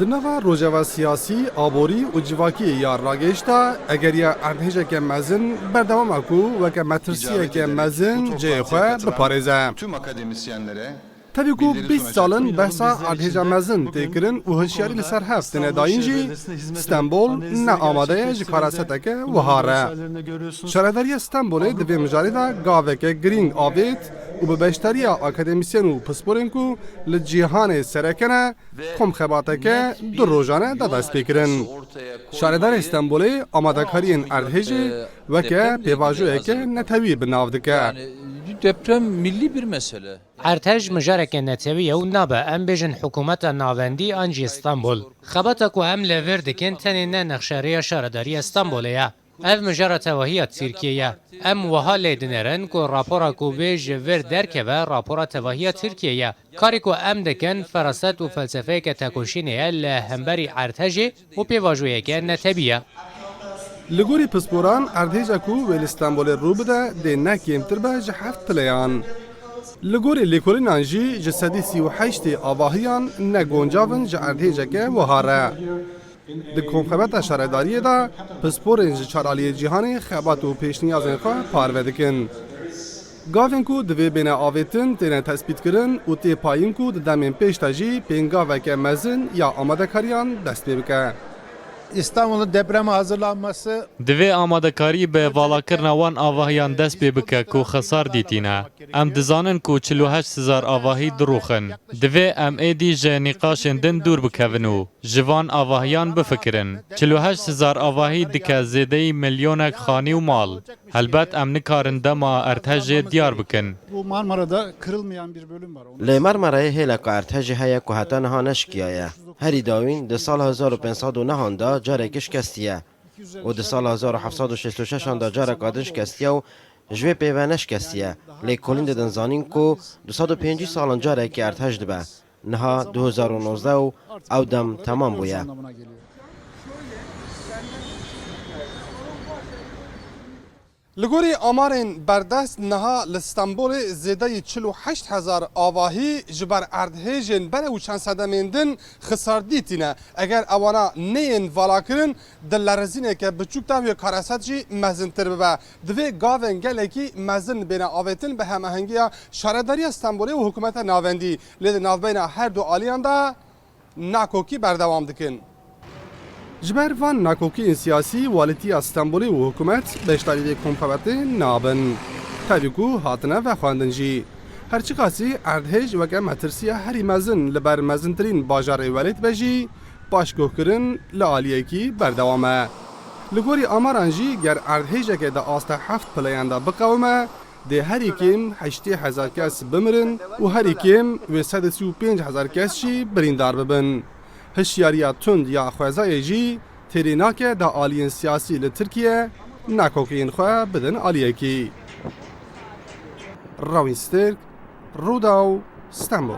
دنوا روجوا سیاسی آبوری و جواکی یا راگشتا اگر یا ارتهجه که مزن بردوام اکو و که مترسیه که مزن جه خواه بپارزه. Tüm akademisyenlere تبی کو 20 سالن بحثا ارتهجه مزن تکرن و هشیاری لسر هفت نداین جی استنبول نه آماده جی کاراسته که وهاره. شهرداری استنبول دوی مجارده گاوه که گرینگ آوید و به بیشتری اکادمیسین و پسپورین کو لجیهان سرکنه کم خباته که دو روزانه دست بکرن. شهردار استنبول آماده کارین ارتهجه و که پیواجوه که نتوی بناو دکه. Deprem milli bir mesele. ارتج مجارك نتوية ونابا ام بيجن حكومة ناوندي انجي اسطنبول خبطكو ام لفردكين تنين نخشارية شاردارية اسطنبولية اف مجارة وهي تركيا ام وها ليدنرن كو رابورا كو بيج فير دركبا رابورا وهي تركيا كاريكو ام دكن فرصت و فلسفه كتاكوشينية لهمبري ارتجي و بيواجوية نتبية لگوری پسپوران ارتهجه کو ویل استنبول رو بده ده نکیم تر به جحفت پلیان. لگوری لیکولین انجی جسدی 38 آواهیان نگونجاون جه ارتهجه که وهاره. ده کنخبت شهرداری دا پسپورین جه چارالی جیهانی خبات و پیشنیازین خواه پارو دکن. گاوین کو دوی بین آویتن تینه تثبیت کرن و تی پایین کو ده دمین پیش تجی پینگاوه که مزن یا آماده کاریان دست بکه. İstanbul'un depreme hazırlanması Divê amadekarî bi valakirina wan avahiyan dest pê bike ku xesar dîtîne. Em dizanin ku 48,000 avahî dirûxin. Divê em êdî ji nîqaşên din dûr bikevin û ji van avahiyan bifikirin. 48,000 avahî dike zêdeyî milyonek xanî û mal. Helbet em nikarin dema ertejê diyar bikin. bu Marmara'da kırılmayan bir bölüm var. لی مرمرای هیلک ارتج هیا که حتی نها نشکیایه. هری داوین ده سال 1509 دا جارک شکستیه و ده سال 1766 دا جارک آدن شکستیه و جوی پیوه نشکستیه. لی کلین دادن زانین که 205 سالان جارک ارتج دبه. نها 2019 و او دم تمام بویه. لگوری آمارین بردست نها لستانبول زیده 48,000 آواهی جبر اردهیجن بره و چند صدمیندن خسار دیتینه. اگر اوانا نین والا کرن دل لرزینه که بچوک تاوی کاراسد جی مزن تر ببه. دوی گاون گله کی مزن بین آویتن به همهنگی شهرداری استانبولی و حکومت ناوندی لید ناوبین هر دو آلیان دا ناکوکی بردوام دکن. جبر وان ناکوکی سیاسی والیتی استانبولی و حکومت بیشتری کمپاوتی نابن. تاریکو هاتنه و خواندنجی. هرچی قاسی اردهج و که مترسیه هری مزن لبر مزنترین باجار ولیت بجی باشگوه کرن لعالیه کی بردوامه. لگوری آمارانجی گر اردهج که دا آسته 7 پلیانده بقومه ده هری کم 80,000 کس بمرن و هری کم 135,000 کس چی بریندار ببن. هشیاریا تند یا خوازای جی تریناکه دا آلیین سیاسی لترکیه ناکوکین خواه بدن آلیه کی. راوین سترک روداو استانبول.